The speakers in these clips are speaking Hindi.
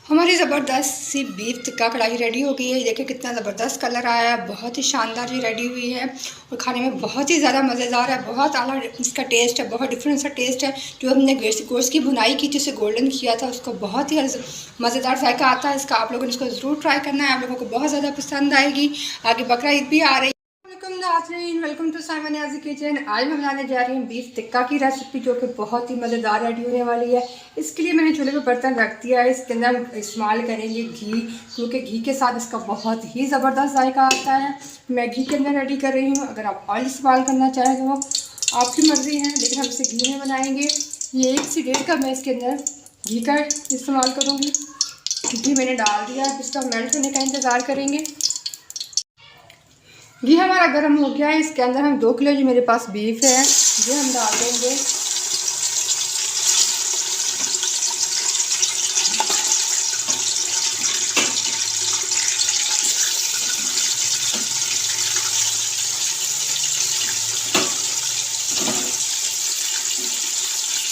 हमारी ज़बरदस्त सी बीफ टिक्का कढ़ाई रेडी हो गई है। देखिए कितना ज़बरदस्त कलर आया है, बहुत ही शानदार ये रेडी हुई है और खाने में बहुत ही ज़्यादा मज़ेदार है। बहुत आला इसका टेस्ट है, बहुत डिफरेंट सा टेस्ट है। जो हमने गोश्त की भुनाई की थी, उसे गोल्डन किया था, उसको बहुत ही मज़ेदार जायका आता है इसका। आप लोगों ने इसको ज़रूर ट्राई करना है, आप लोगों को बहुत ज़्यादा पसंद आएगी। आगे बकरा ईद भी आ रही है। Welcome to Simon Niazi kitchen. आज मैं बनाने जा रही हूँ बीफ टिक्का की रेसिपी, जो कि बहुत ही मज़ेदार रेडी होने वाली है। इसके लिए मैंने चूल्हे पे बर्तन रख दिया है। इसके अंदर इस्तेमाल करेंगे घी, क्योंकि घी के साथ इसका बहुत ही ज़बरदस्त जायका आता है। मैं घी के अंदर रेडी कर रही हूँ। अगर आप ऑयल इस्तेमाल करना चाहें तो आपकी मर्ज़ी है, लेकिन हम इसे घी में बनाएंगे। ये 1 से 1.5 कप मैं इसके अंदर घी का इस्तेमाल करूँगी। घी मैंने डाल दिया, इसका मेल्ट होने का इंतज़ार करेंगे। घी हमारा गर्म हो गया है। इसके अंदर हम 2 किलो जो मेरे पास बीफ है ये हम डाल देंगे।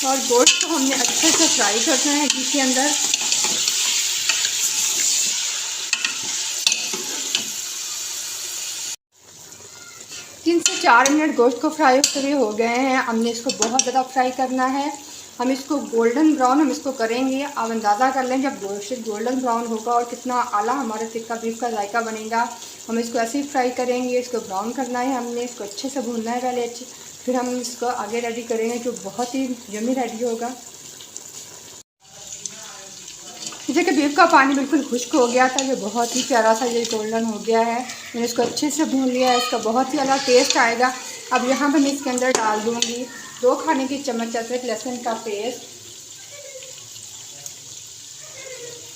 और गोश्त को हमने अच्छे से फ्राई करना है घी के अंदर। तीन से 4 मिनट गोश्त को फ्राई होते हो गए हैं। हमने इसको बहुत ज़्यादा फ्राई करना है। हम इसको गोल्डन ब्राउन हम इसको करेंगे। आप अंदाज़ा कर लें जब गोश्त गोल्डन ब्राउन होगा और कितना आला हमारा टिक्का बीफ का जायका बनेगा। हम इसको ऐसे ही फ्राई करेंगे। इसको ब्राउन करना है, हमने इसको अच्छे से भूनना है पहले फिर हम इसको आगे रेडी करेंगे, जो बहुत ही यम्मी रेडी होगा। जैसे कि बीफ का पानी बिल्कुल खुश्क हो गया था, ये बहुत ही प्यारा सा ये गोल्डन हो गया है। मैंने इसको अच्छे से भून लिया है, इसका बहुत ही अलग टेस्ट आएगा। अब यहाँ पर मैं इसके अंदर डाल दूँगी 2 खाने की चम्मच अदरक लहसुन का पेस्ट।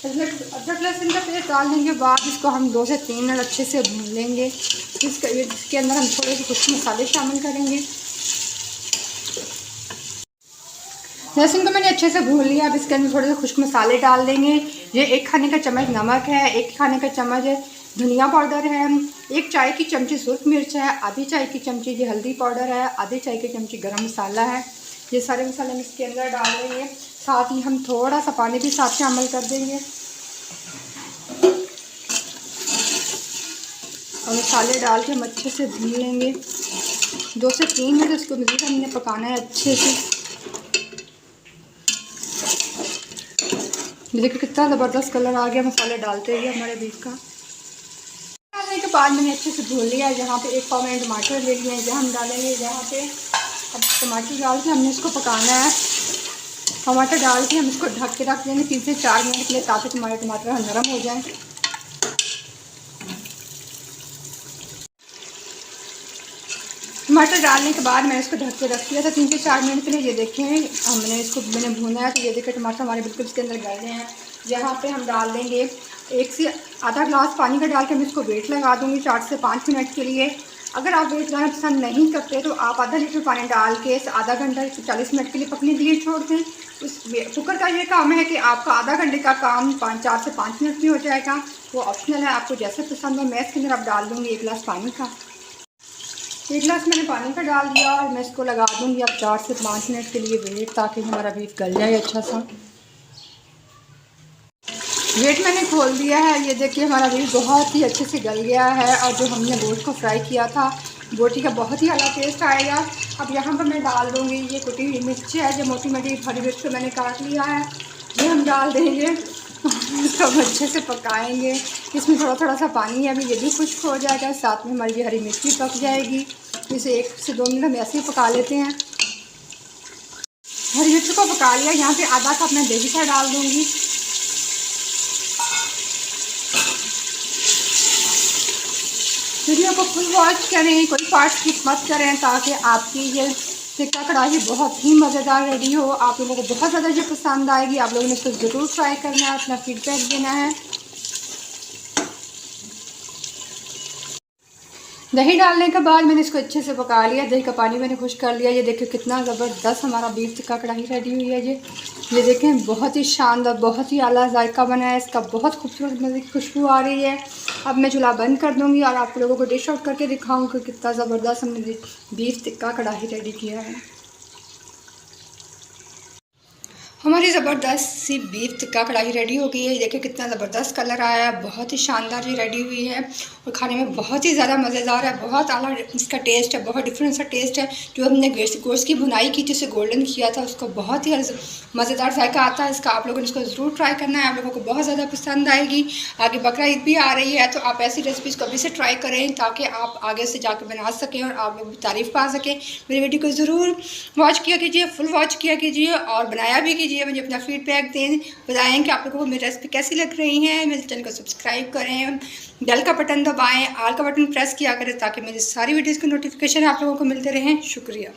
अदरक लहसुन का पेस्ट डालने के बाद इसको हम 2 से 3 मिनट अच्छे से भून लेंगे। इसके अंदर हम थोड़े से कुछ मसाले शामिल करेंगे। लहसुन को मैंने अच्छे से भून लिया। अब इसके अंदर थोड़े से खुश्क मसाले डाल देंगे। ये 1 खाने का चम्मच नमक है, 1 खाने का चम्मच धनिया पाउडर है, 1 चाय की चमची सुर्ख मिर्च है, आधी चाय की चमची ये हल्दी पाउडर है, आधी चाय की चमची गरम मसाला है। ये सारे मसाले हम इसके अंदर डाल देंगे। साथ ही हम थोड़ा सा पानी भी साथ शामिल कर देंगे और मसाले डाल के हम अच्छे से भून लेंगे। 2 से 3 मिनट इसको मज़ीद हमने पकाना है अच्छे से। देखिए कितना ज़बरदस्त कलर आ गया मसाले डालते हुए हमारे बीफ का। डालने के बाद मैंने अच्छे से भून लिया है। यहाँ पे 1 पाव मैंने टमाटर ले लिए हैं, जहाँ हम डालेंगे यहाँ पे। अब टमाटर डाल के हमने इसको पकाना है। टमाटर डाल के हम इसको ढक के रख देंगे 3 से 4 मिनट के लिए, ताकि हमारे टमाटर नरम हो जाए। टमाटर डालने के बाद मैंने इसको ढक के रख दिया था 3 से 4 मिनट के लिए। ये देखें मैंने भूना है, तो ये देखिए टमाटर हमारे बिल्कुल इसके अंदर गल गए हैं। यहाँ पे हम डाल देंगे 1 से आधा ग्लास पानी का डाल के मैं इसको वेट लगा दूँगी 4 से 5 मिनट के लिए। अगर आप वेट लगाना पसंद नहीं करते तो आप आधा लीटर पानी डाल के आधा घंटा 40 मिनट के लिए पकने के लिए छोड़ दें। उस कुकर का ये काम है कि आपका आधा घंटे का काम 4 से 5 मिनट में हो जाएगा। वो ऑप्शनल है, आपको जैसे पसंद हो। मैं इसके अंदर अब डाल दूँगी 1 गिलास पानी का। 1 गिलास मैंने पानी का डाल दिया और मैं इसको लगा दूँगी अब 4 से 5 मिनट के लिए वेट, ताकि हमारा बीफ गल जाए अच्छा सा। वेट मैंने खोल दिया है। ये देखिए हमारा बीफ बहुत ही अच्छे से गल गया है और जो हमने बोटी को फ्राई किया था, बोटी का बहुत ही अलग टेस्ट आएगा। अब यहाँ पर मैं डाल दूँगी ये कुटी हुई मिर्च है, जो मोटी मोटी हरी मिर्च को मैंने काट लिया है, ये हम डाल देंगे। इसको हम अच्छे से पकाएंगे। इसमें थोड़ा थोड़ा सा पानी है, अभी ये भी खुश्क हो जाएगा, साथ में हमारी हरी मिर्च भी पक जाएगी। इसे 1 से 2 मिनट हम ऐसे ही पका लेते हैं। हरी मिर्च को पका लिया। यहाँ पे आधा कप मैं देगी का डाल दूँगी। वीडियो को फुल वॉच करें, कोई पार्ट स्किप मत करें, ताकि आपकी ये टिक्का कढ़ाई बहुत ही मज़ेदार रेडी हो। आप लोगों को बहुत ज़्यादा ये पसंद आएगी। आप लोगों ने इसको ज़रूर ट्राई करना है, अपना फीडबैक देना है। दही डालने के बाद मैंने इसको अच्छे से पका लिया। दही का पानी मैंने खुश कर लिया। ये देखिए कितना ज़बरदस्त हमारा बीफ टिक्का कढ़ाई रेडी हुई है। ये देखें बहुत ही शानदार, बहुत ही आला जायका बना है इसका, बहुत खूबसूरत मज़े की खुशबू आ रही है। अब मैं चूल्हा बंद कर दूँगी और आप लोगों को डिश आउट करके दिखाऊँगी कि कितना ज़बरदस्त हमने बीफ टिक्का कढ़ाई रेडी किया है। हमारी ज़बरदस्त सी बीफ टिक्का कढ़ाई रेडी हो गई है। देखिए कितना ज़बरदस्त कलर आया है, बहुत ही शानदार ये रेडी हुई है और खाने में बहुत ही ज़्यादा मज़ेदार है। बहुत आला इसका टेस्ट है, बहुत डिफरेंट सा टेस्ट है। जो हमने गोश्त की भुनाई की थी, उसे गोल्डन किया था, उसको बहुत ही मज़ेदार जायका आता है इसका। आप लोगों ने इसको ज़रूर ट्राई करना है, आप लोगों को बहुत ज़्यादा पसंद आएगी। आगे बकरा ईद भी आ रही है, तो आप ऐसी रेसिपीज़ कभी से ट्राई करें ताकि आप आगे से जाकर बना सकें और आप लोग तारीफ़ पा सकें। मेरी वीडियो को ज़रूर वॉच किया कीजिए, फुल वॉच किया कीजिए और बनाया भी कीजिए। मुझे अपना फीडबैक दें, बताएं कि आप लोगों को मेरी रेसिपी कैसी लग रही है। मेरे चैनल को सब्सक्राइब करें, बेल का बटन दबाएं, ऑल का बटन प्रेस किया करें ताकि मेरी सारी वीडियोज़ की नोटिफिकेशन आप लोगों को मिलते रहें। शुक्रिया।